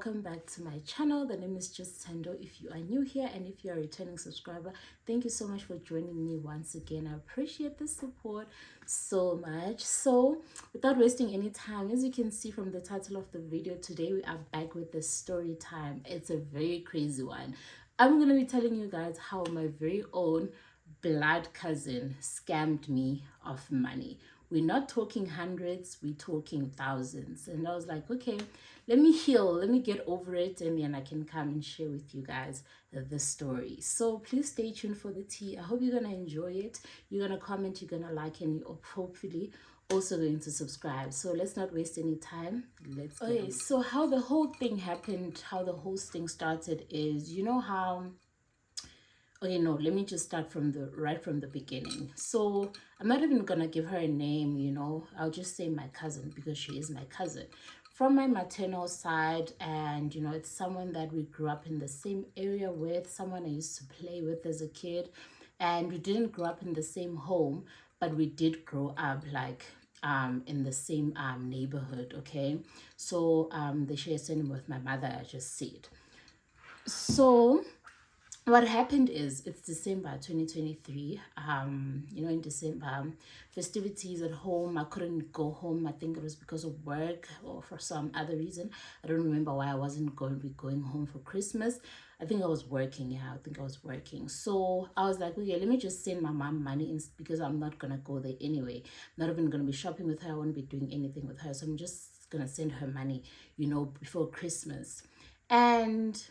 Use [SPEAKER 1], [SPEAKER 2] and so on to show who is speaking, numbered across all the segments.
[SPEAKER 1] welcome back to my channel. The name is just Tendo if you are new here, and if you are a returning subscriber, thank you so much for joining me once again. I appreciate the support so much. So without wasting any time, as you can see from the title of the video, today we are back with the story time. It's a very crazy one. I'm going to be telling you guys how my very own blood cousin scammed me of money. We're not talking hundreds, we're talking thousands. And I was like, okay, let me heal, let me get over it, and then I can come and share with you guys the story. So please stay tuned for the tea. I hope you're gonna enjoy it. You're gonna comment, you're gonna like, and you're hopefully also going to subscribe. So let's not waste any time. Let's go. Okay, so how the whole thing happened, how the whole thing started is, you know how, okay, no, let me just start from the beginning. So I'm not even gonna give her a name, you know, I'll just say my cousin because she is my cousin from my maternal side. And you know, it's someone that we grew up in the same area with, someone I used to play with as a kid. And we didn't grow up in the same home, but we did grow up like in the same neighborhood. Okay, so they share a surname with my mother, I just said. So what happened is, it's December 2023. You know, in December, festivities at home, I couldn't go home. I think it was because of work or for some other reason. I don't remember why I wasn't going to be going home for Christmas. I think I was working. Yeah, I think I was working. So I was like, okay, let me just send my mom money because I'm not gonna go there anyway. I'm not even gonna be shopping with her. I won't be doing anything with her, so I'm just gonna send her money, you know, before Christmas. And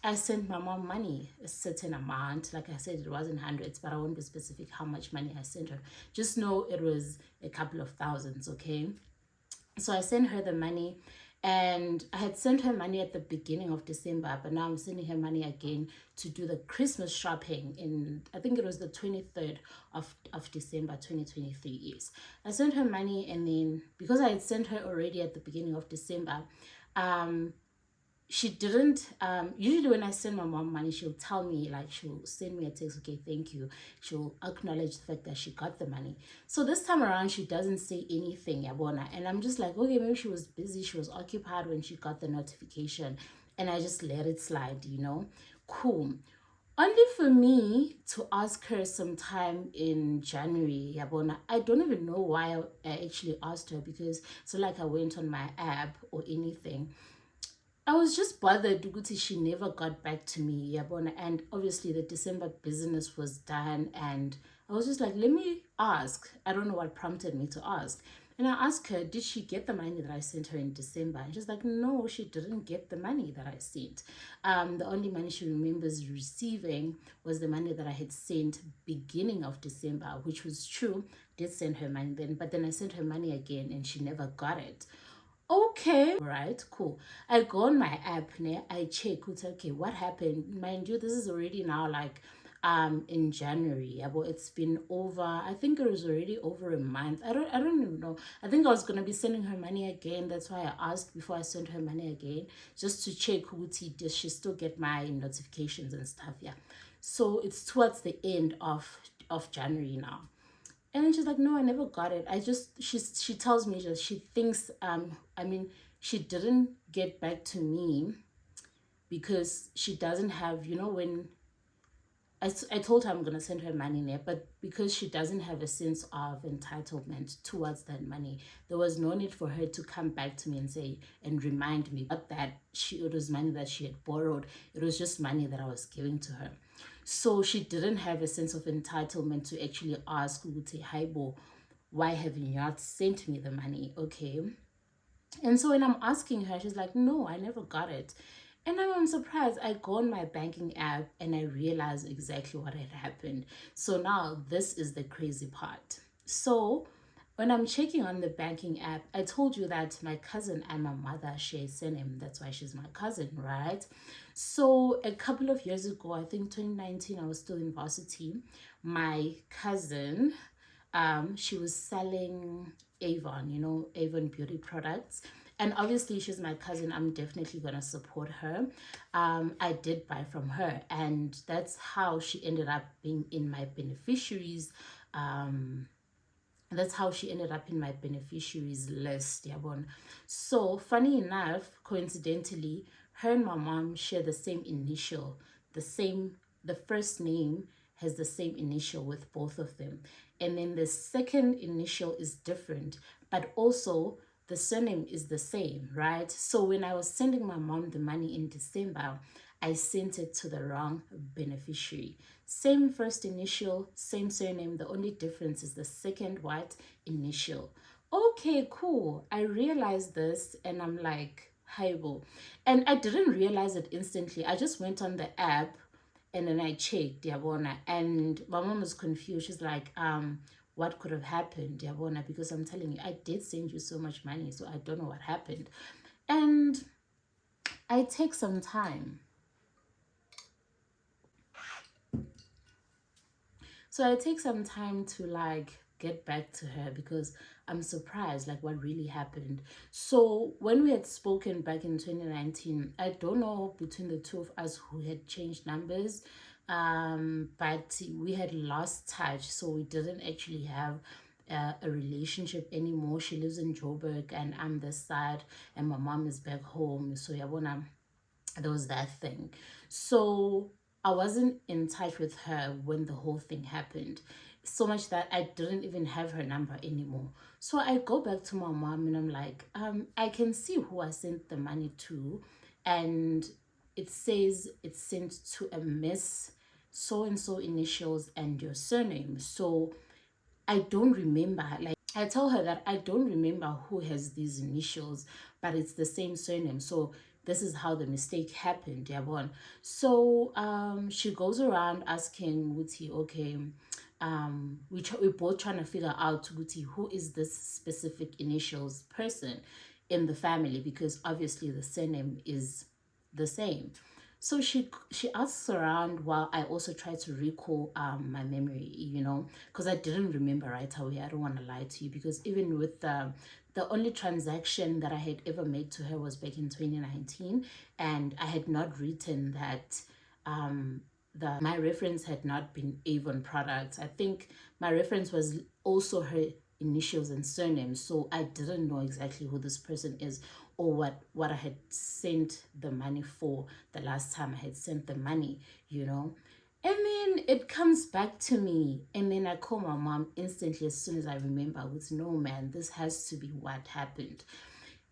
[SPEAKER 1] I sent my mom money, a certain amount. Like I said, it wasn't hundreds, but I won't be specific how much money I sent her. Just know it was a couple of thousands, okay? So I sent her the money, and I had sent her money at the beginning of December, but now I'm sending her money again to do the Christmas shopping in, I think it was the 23rd of December 2023. Yes, I sent her money, and then because I had sent her already at the beginning of December, she didn't usually when I send my mom money, she'll tell me, like, she'll send me a text, okay, thank you, she'll acknowledge the fact that she got the money. So this time around, she doesn't say anything, Yabona, and I'm just like, okay, maybe she was busy, she was occupied when she got the notification, and I just let it slide, you know. Cool. Only for me to ask her sometime in January, Yabona. I don't even know why I actually asked her, because it's not like I went on my app or anything. I was just bothered because she never got back to me, Yabona. And obviously the December business was done, and I was just like, let me ask. I don't know what prompted me to ask. And I asked her, did she get the money that I sent her in December? And she's like, no, she didn't get the money that I sent. The only money she remembers receiving was the money that I had sent beginning of December, which was true. Did send her money then, but then I sent her money again and she never got it. Okay, right, cool. I go on my app, I check, okay, what happened? Mind you, this is already now like in January. Yeah, but it's been over, I think it was already over a month. I don't even know. I think I was gonna be sending her money again. That's why I asked before I sent her money again, just to check does she still get my notifications and stuff. Yeah. So it's towards the end of January now. And then she's like, no, I never got it. She tells me that she thinks, I mean, she didn't get back to me because she doesn't have, you know, when I told her I'm going to send her money there, but because she doesn't have a sense of entitlement towards that money, there was no need for her to come back to me and say, and remind me that it was money that she had borrowed. It was just money that I was giving to her. So she didn't have a sense of entitlement to actually ask Uti Haibo, why have you not sent me the money? Okay. And so when I'm asking her, she's like, no, I never got it. And I'm surprised. I go on my banking app and I realize exactly what had happened. So now this is the crazy part. So when I'm checking on the banking app, I told you that my cousin and my mother share surname. That's why she's my cousin, right? So a couple of years ago, I think 2019, I was still in varsity. My cousin, she was selling Avon, you know, Avon beauty products. And obviously she's my cousin, I'm definitely gonna support her. I did buy from her, and that's how she ended up being in my beneficiaries. That's how she ended up in my beneficiaries list, Yabon. So funny enough, coincidentally, her and my mom share the same initial, the same, the first name has the same initial with both of them. And then the second initial is different, but also the surname is the same, right? So when I was sending my mom the money in December, I sent it to the wrong beneficiary. Same first initial, same surname. The only difference is the second what initial. Okay, cool. I realized this and I'm like, Haibo. And I didn't realize it instantly. I just went on the app and then I checked, Diabona, and my mom was confused. She's like, what could have happened, Diabona? Because I'm telling you, I did send you so much money, so I don't know what happened. And I take some time. So I take some time to like get back to her because I'm surprised like what really happened. So when we had spoken back in 2019, I don't know between the two of us who had changed numbers, but we had lost touch, so we didn't actually have a relationship anymore. She lives in Joburg and I'm this side, and my mom is back home. So yeah, there was that thing. So I wasn't in touch with her when the whole thing happened. So much that I didn't even have her number anymore. So I go back to my mom and I'm like, I can see who I sent the money to. And it says it's sent to a miss so and so initials and your surname. So I don't remember. Like I tell her that I don't remember who has these initials, but it's the same surname. So this is how the mistake happened, Yabon. So she goes around asking Wuti, okay, we both trying to figure out Wuti, who is this specific initials person in the family, because obviously the surname is the same. So she asks around while I also try to recall my memory, because I didn't remember right away. I don't want to lie to you, because even with the only transaction that I had ever made to her was back in 2019, and I had not written that my reference had not been Avon Products. I think my reference was also her initials and surname, so I didn't know exactly who this person is or what I had sent the money for the last time I had sent the money. And then it comes back to me, and then I call my mom instantly as soon as I remember. With no, man, this has to be what happened.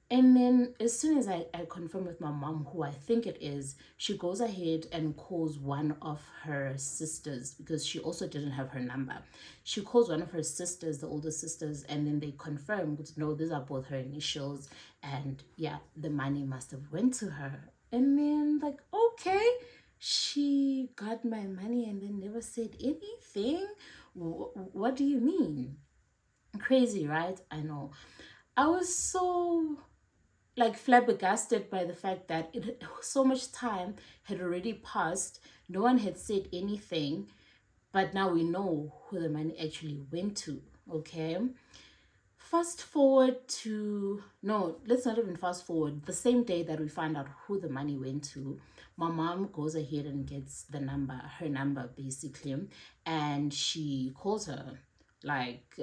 [SPEAKER 1] And then as soon as I confirm with my mom who I think it is, she goes ahead and calls one of her sisters, because she also didn't have her number. She calls one of her sisters, the older sisters, and then they confirm, no, these are both her initials. And yeah, the money must have went to her. And then like, okay, she got my money and then never said anything. What do you mean? Crazy, right? I know. I was so like flabbergasted by the fact that so much time had already passed. No one had said anything, but now we know who the money actually went to. Okay. Fast forward to, no, let's not even fast forward. The same day that we find out who the money went to, my mom goes ahead and gets her number basically, and she calls her like,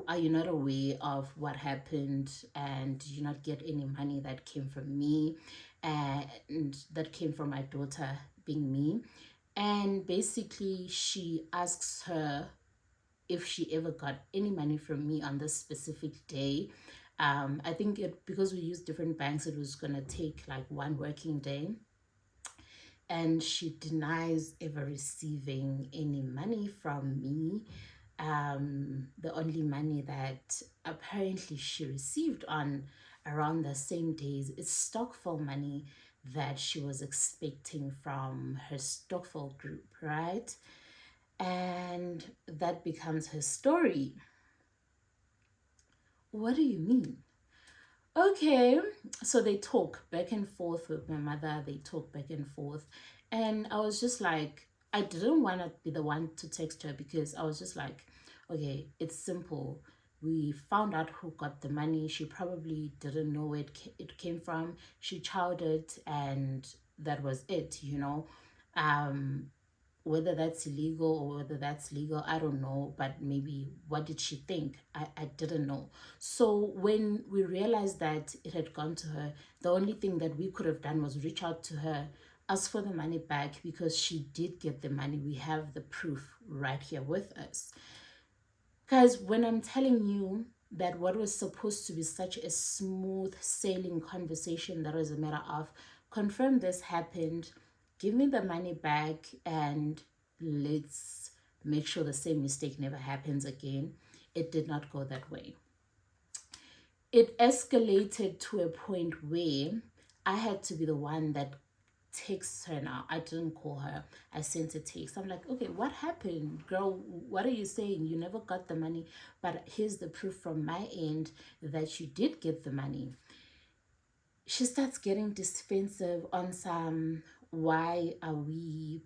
[SPEAKER 1] are you not aware of what happened, and did you not get any money that came from me and that came from my daughter being me? And basically she asks her if she ever got any money from me on this specific day. I think because we use different banks, it was gonna take like one working day. And she denies ever receiving any money from me. The only money that apparently she received on around the same days is Stockful money that she was expecting from her Stockful group, right? And that becomes her story. What do you mean? Okay, so they talk back and forth with my mother, they talk back and forth. And I was just like, I didn't want to be the one to text her, because I was just like, okay, it's simple. We found out who got the money. She probably didn't know where it came from. She chowed it, and that was it. Um, whether that's illegal or whether that's legal, I don't know. But maybe what did she think? I didn't know. So when we realized that it had gone to her, the only thing that we could have done was reach out to her, ask for the money back, because she did get the money. We have the proof right here with us. Guys, when I'm telling you that what was supposed to be such a smooth sailing conversation, that was a matter of confirm this happened, give me the money back, and let's make sure the same mistake never happens again, it did not go that way. It escalated to a point where I had to be the one that texts her now. I didn't call her. I sent a text. I'm like, okay, what happened? Girl, what are you saying? You never got the money, but here's the proof from my end that you did get the money. She starts getting defensive on some, why are we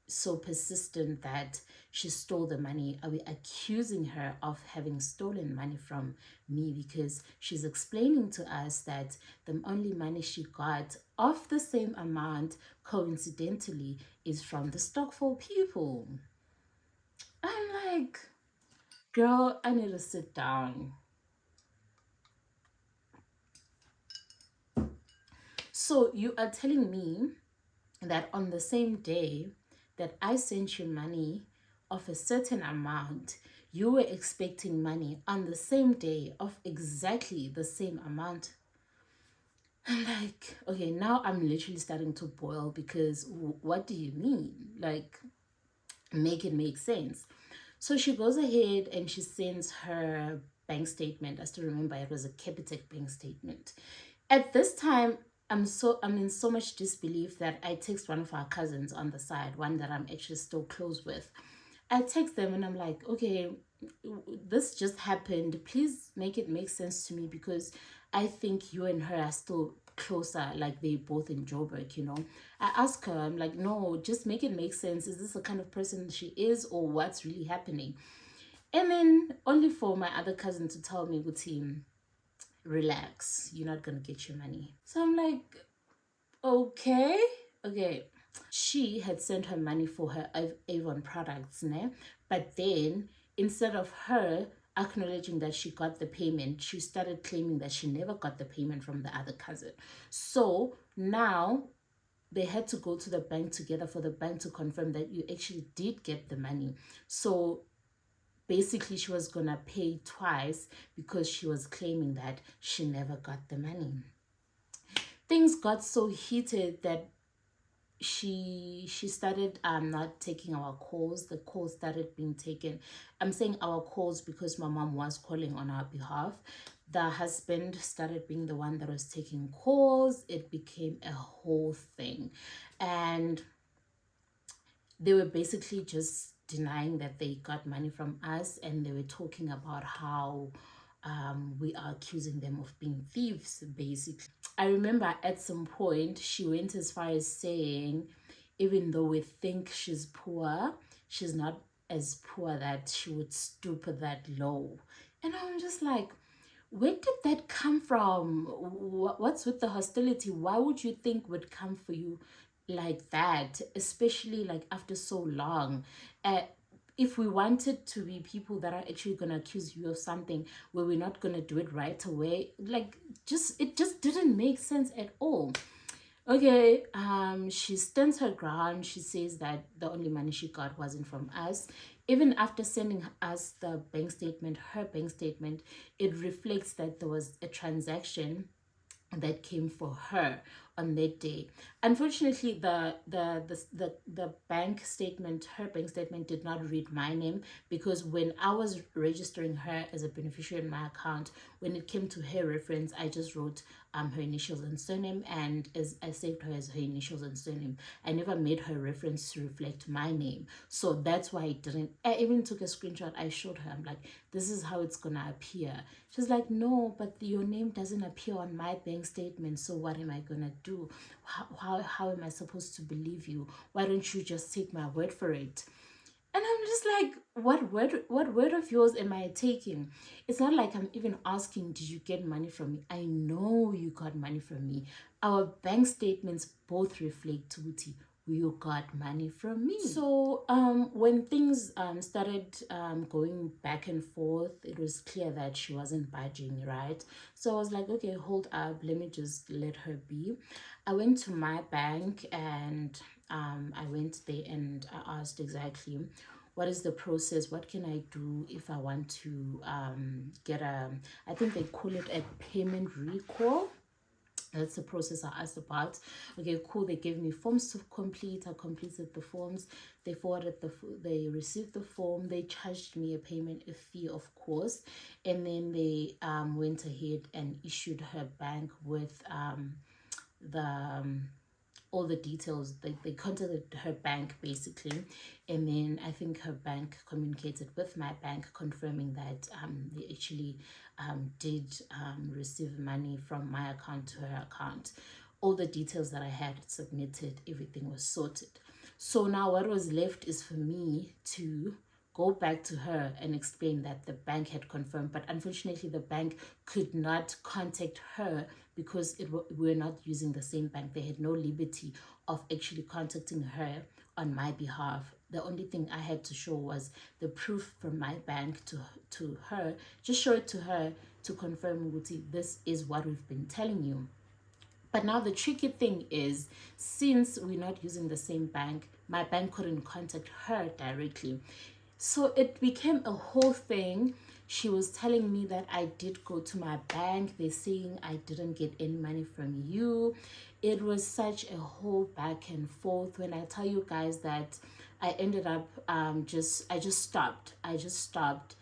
[SPEAKER 1] so persistent that she stole the money? Are we accusing her of having stolen money from me? Because she's explaining to us that the only money she got of the same amount, coincidentally, is from the Stockful people. I'm like, girl, I need to sit down. So you are telling me that on the same day that I sent you money of a certain amount, you were expecting money on the same day of exactly the same amount. I'm like, okay, now I'm literally starting to boil, because what do you mean? Like, make it make sense. So she goes ahead and she sends her bank statement. I still remember it was a Capitec bank statement. At this time, I'm in so much disbelief that I text one of our cousins on the side, one that I'm actually still close with. I text them and I'm like, okay, this just happened. Please make it make sense to me, because I think you and her are still closer, like they both in Joburg, you know. I ask her, I'm like, no, just make it make sense. Is this the kind of person she is, or what's really happening? And then only for my other cousin to tell me, good team, relax, you're not gonna get your money. So I'm like, okay, okay. She had sent her money for her Avon products, ne? But then instead of her acknowledging that she got the payment, she started claiming that she never got the payment from the other cousin. So now they had to go to the bank together for the bank to confirm that you actually did get the money. So basically she was gonna pay twice, because she was claiming that she never got the money. Things got so heated that she started not taking our calls. The calls started being taken. I'm saying our calls because my mom was calling on our behalf. The husband started being the one that was taking calls. It became a whole thing, and they were basically just denying that they got money from us, and they were talking about how we are accusing them of being thieves, basically. I remember at some point she went as far as saying, even though we think she's poor, she's not as poor that she would stoop that low. And I'm just like, where did that come from? What's with the hostility? Why would you think would come for you like that, especially like after so long? Uh, if we wanted to be people that are actually going to accuse you of something, where we're not going to do it right away, like, just it just didn't make sense at all. Okay, she stands her ground. She says that the only money she got wasn't from us. Even after sending us the bank statement, her bank statement, it reflects that there was a transaction that came for her on that day. Unfortunately, the bank statement, her bank statement, did not read my name, because when I was registering her as a beneficiary in my account, when it came to her reference, I just wrote her initials and surname, and as I saved her as her initials and surname. I never made her reference to reflect my name. So that's why it didn't. I even took a screenshot. I showed her. I'm like, this is how it's gonna appear. She's like, no, but your name doesn't appear on my bank statement. So what am I gonna do? How am I supposed to believe you? Why don't you just take my word for it? And I'm just like, what word of yours am I taking? It's not like I'm even asking, did you get money from me? I know you got money from me. Our bank statements both reflect Tuti. you got money from me. So when things started going back and forth, it was clear that she wasn't budging, right? So I was like, okay, hold up, let me just let her be. I went to my bank and I went there and I asked exactly what is the process, what can I do if I want to get I think they call it a payment recall. That's the process I asked about. Okay, cool. They gave me forms to complete. I completed the forms. They forwarded they received the form. They charged me a fee, of course, and then they went ahead and issued her bank with the all the details. They contacted her bank basically, and then I think her bank communicated with my bank confirming that they actually did receive money from my account to her account. All the details that I had submitted, everything was sorted. So now what was left is for me to go back to her and explain that the bank had confirmed, but unfortunately the bank could not contact her because we're not using the same bank. They had no liberty of actually contacting her on my behalf. The only thing I had to show was the proof from my bank to her. Just show it to her to confirm, Uguti, this is what we've been telling you. But now the tricky thing is, since we're not using the same bank, my bank couldn't contact her directly. So it became a whole thing. She was telling me that I did go to my bank. They're saying I didn't get any money from you. It was such a whole back and forth. When I tell you guys that I ended up I just stopped. I just stopped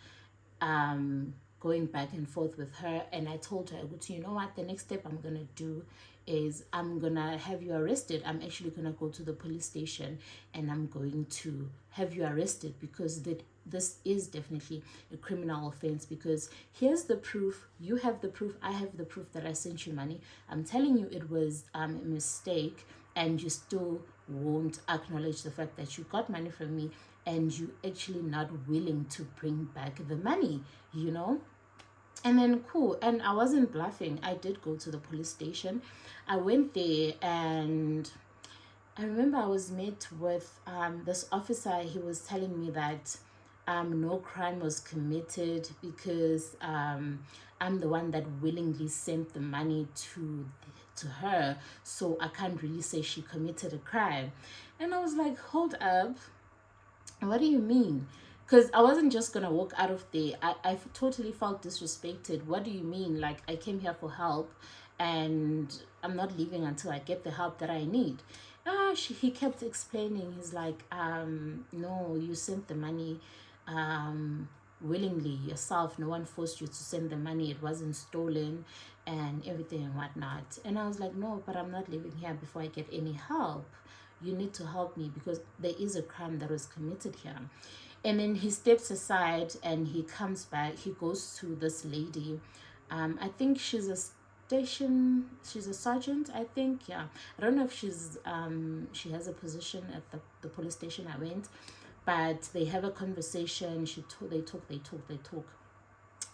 [SPEAKER 1] going back and forth with her, and I told her, you know what, the next step I'm gonna do is I'm gonna have you arrested. I'm actually gonna go to the police station and I'm going to have you arrested because this is definitely a criminal offense. Because here's the proof, you have the proof, I have the proof that I sent you money. I'm telling you it was a mistake, and you still won't acknowledge the fact that you got money from me, and you actually not willing to bring back the money, you know. And then cool, and I wasn't bluffing. I did go to the police station. I went there, and I remember I was met with this officer. He was telling me that no crime was committed because I'm the one that willingly sent the money to her, so I can't really say she committed a crime. And I was like, hold up, what do you mean? Because I wasn't just gonna walk out of there. I totally felt disrespected. What do you mean? Like, I came here for help and I'm not leaving until I get the help that I need. He kept explaining. He's like, no, you sent the money willingly yourself. No one forced you to send the money. It wasn't stolen and everything and whatnot. And I was like, no, but I'm not leaving here before I get any help. You need to help me because there is a crime that was committed here. And then he steps aside and he comes back. He goes to this lady. I think she's a sergeant, I think. Yeah, I don't know if she has a position at the police station I went, but they have a conversation. They talk,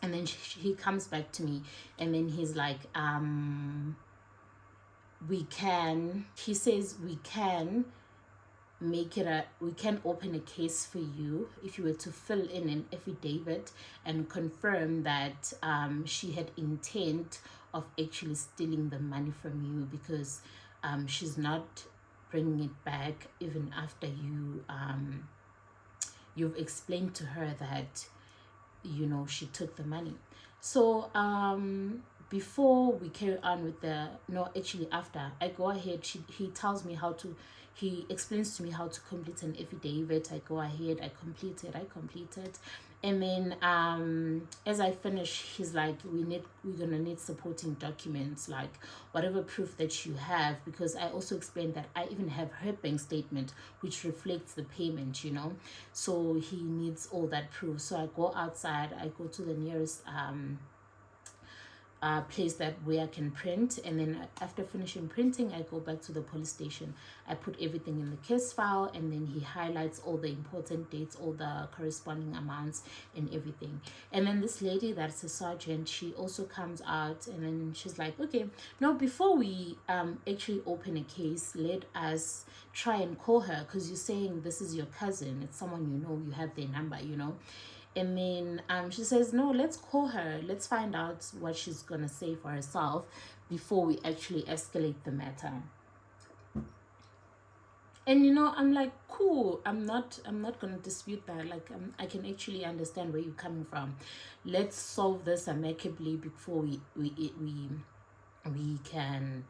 [SPEAKER 1] and then he comes back to me, and then he's like, he says we can open a case for you if you were to fill in an affidavit and confirm that she had intent of actually stealing the money from you, because she's not bringing it back even after you've explained to her that she took the money. So before we carry on with after I go ahead, he explains to me how to complete an affidavit. I go ahead, I complete it, and then as I finish, he's like, we're gonna need supporting documents, like whatever proof that you have, because I also explained that I even have her bank statement which reflects the payment, so he needs all that proof. So I go outside, I go to the nearest place that where I can print, and then after finishing printing I go back to the police station. I put everything in the case file, and then he highlights all the important dates, all the corresponding amounts and everything. And then this lady that's a sergeant, she also comes out, and then she's like, okay, no, before we actually open a case, let us try and call her, because you're saying this is your cousin, it's someone you know, you have their number, you know. And then she says, no, let's call her, let's find out what she's gonna say for herself before we actually escalate the matter. And you know, I'm like, cool, I'm not gonna dispute that. Like, I can actually understand where you're coming from. Let's solve this amicably before we can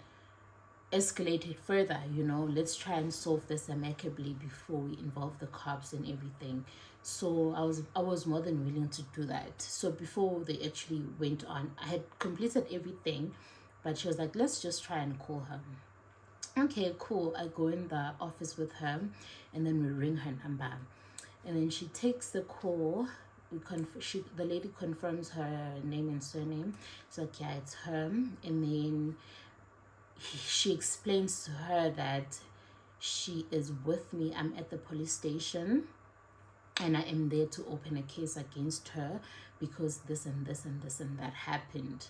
[SPEAKER 1] escalate it further, you know. Let's try and solve this amicably before we involve the cops and everything. So I was more than willing to do that. So before they actually went on, I had completed everything, but she was like, let's just try and call her. Okay, cool. I go in the office with her, and then we ring her number, and then she takes the call. The lady confirms her name and surname. It's like, yeah, it's her. And then she explains to her that she is with me. I'm at the police station, and I am there to open a case against her because this and this and this and that happened.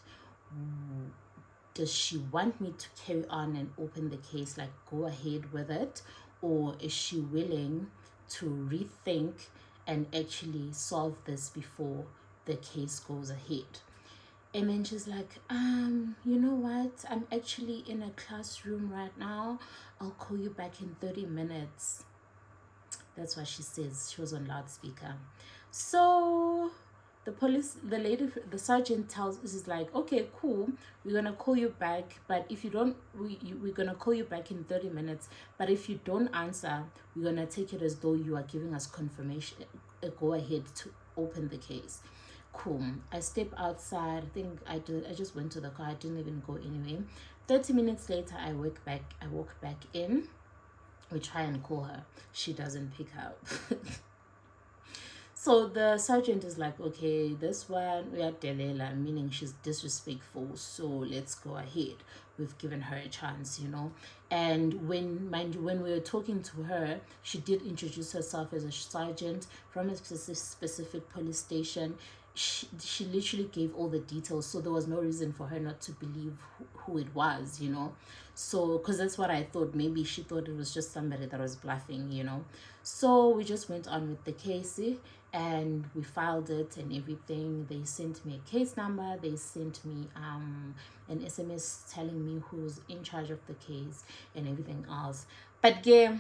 [SPEAKER 1] Does she want me to carry on and open the case, like go ahead with it, or is she willing to rethink and actually solve this before the case goes ahead? And then she's like, you know what, I'm actually in a classroom right now, I'll call you back in 30 minutes. That's what she says. She was on loudspeaker. So the sergeant tells us, is like, okay, cool, we're gonna call you back, but if you don't, we're gonna call you back in 30 minutes, but if you don't answer, we're gonna take it as though you are giving us confirmation, a go ahead to open the case. Cool. I step outside. I think I just went to the car. I didn't even go anywhere. 30 minutes later, I walk back in. We try and call her. She doesn't pick up. So the sergeant is like, okay, this one, we are delela, meaning she's disrespectful, so let's go ahead. We've given her a chance, you know. And when we were talking to her, she did introduce herself as a sergeant from a specific police station. She literally gave all the details, so there was no reason for her not to believe who it was, you know. So because that's what I thought, maybe she thought it was just somebody that was bluffing, you know. So we just went on with the case, and we filed it and everything. They sent me a case number, they sent me an SMS telling me who's in charge of the case and everything else. But yeah,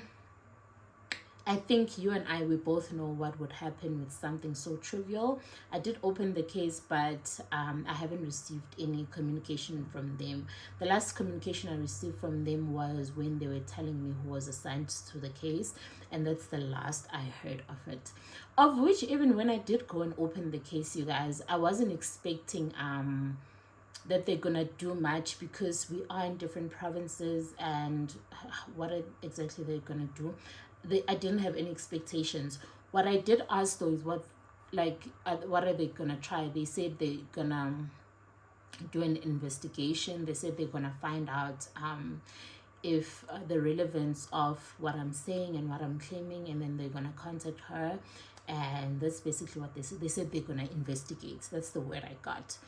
[SPEAKER 1] I think you and we both know what would happen with something so trivial. I did open the case, but I haven't received any communication from them. The last communication I received from them was when they were telling me who was assigned to the case, and that's the last I heard of it. Of which, even when I did go and open the case, you guys, I wasn't expecting that they're gonna do much, because we are in different provinces, and what exactly they're gonna do, I didn't have any expectations. What I did ask though is what are they gonna try? They said they're gonna do an investigation. They said they're gonna find out if the relevance of what I'm saying and what I'm claiming, and then they're gonna contact her. And that's basically what they said. They said they're gonna investigate. That's the word I got.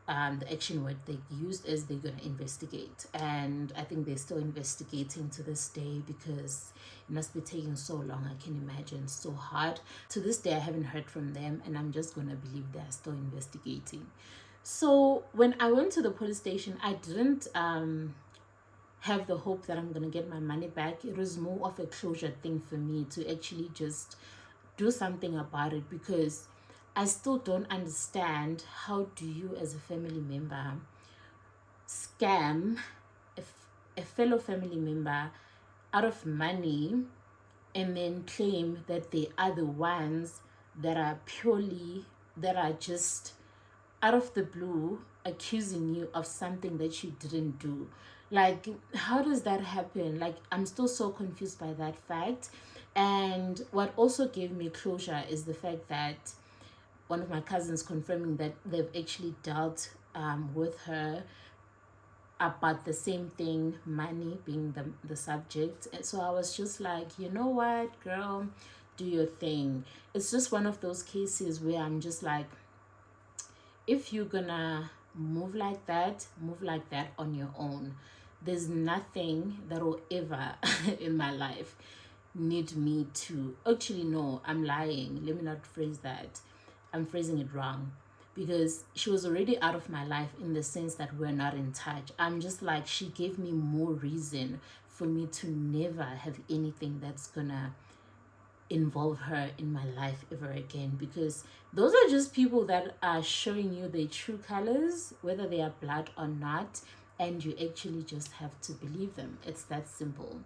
[SPEAKER 1] The action word they used is they're going to investigate, and I think they're still investigating to this day, because it must be taking so long. I can imagine, so hard. To this day I haven't heard from them, and I'm just going to believe they're still investigating. So when I went to the police station, I didn't have the hope that I'm going to get my money back. It was more of a closure thing for me to actually just do something about it, because I still don't understand, how do you as a family member scam a fellow family member out of money, and then claim that they are the ones that are just out of the blue accusing you of something that you didn't do. Like, how does that happen? Like, I'm still so confused by that fact. And what also gave me closure is the fact that one of my cousins confirming that they've actually dealt with her about the same thing, money being the subject. And so I was just like, you know what, girl, do your thing. It's just one of those cases where I'm just like, if you're gonna move like that on your own. There's nothing that will ever in my life need me to, actually no, I'm lying, let me not phrase that, I'm phrasing it wrong, because she was already out of my life in the sense that we're not in touch. I'm just like, she gave me more reason for me to never have anything that's gonna involve her in my life ever again, because those are just people that are showing you their true colors, whether they are blood or not, and you actually just have to believe them. It's that simple.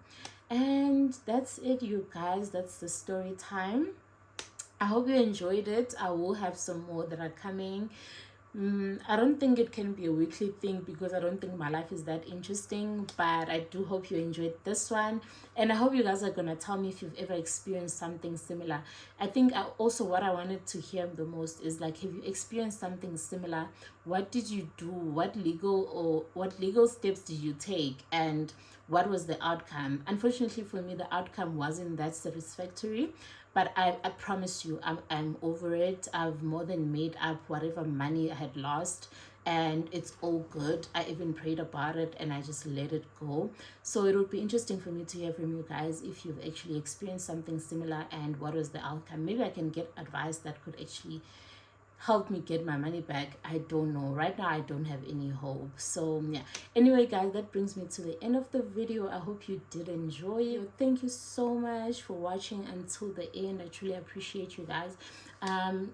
[SPEAKER 1] And that's it, you guys. That's the story time. I hope you enjoyed it. I will have some more that are coming. I don't think it can be a weekly thing because I don't think my life is that interesting, but I do hope you enjoyed this one. And I hope you guys are going to tell me if you've ever experienced something similar. I think also what I wanted to hear the most is like, have you experienced something similar? What did you do? What legal steps did you take? And what was the outcome? Unfortunately for me, the outcome wasn't that satisfactory, but I promise you, I'm over it. I've more than made up whatever money I had lost, and it's all good. I even prayed about it and I just let it go. So it would be interesting for me to hear from you guys if you've actually experienced something similar and what was the outcome. Maybe I can get advice that could actually help me get my money back. I don't know. Right now I don't have any hope. So yeah, anyway guys, that brings me to the end of the video. I hope you did enjoy it. Thank you so much for watching until the end. I truly appreciate you guys.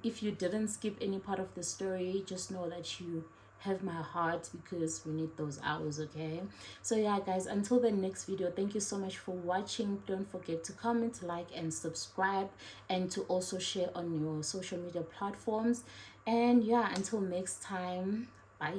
[SPEAKER 1] If you didn't skip any part of the story, just know that you have my heart, because we need those hours. Okay, so yeah guys, until the next video, thank you so much for watching. Don't forget to comment, like, and subscribe, and to also share on your social media platforms. And yeah, until next time, bye.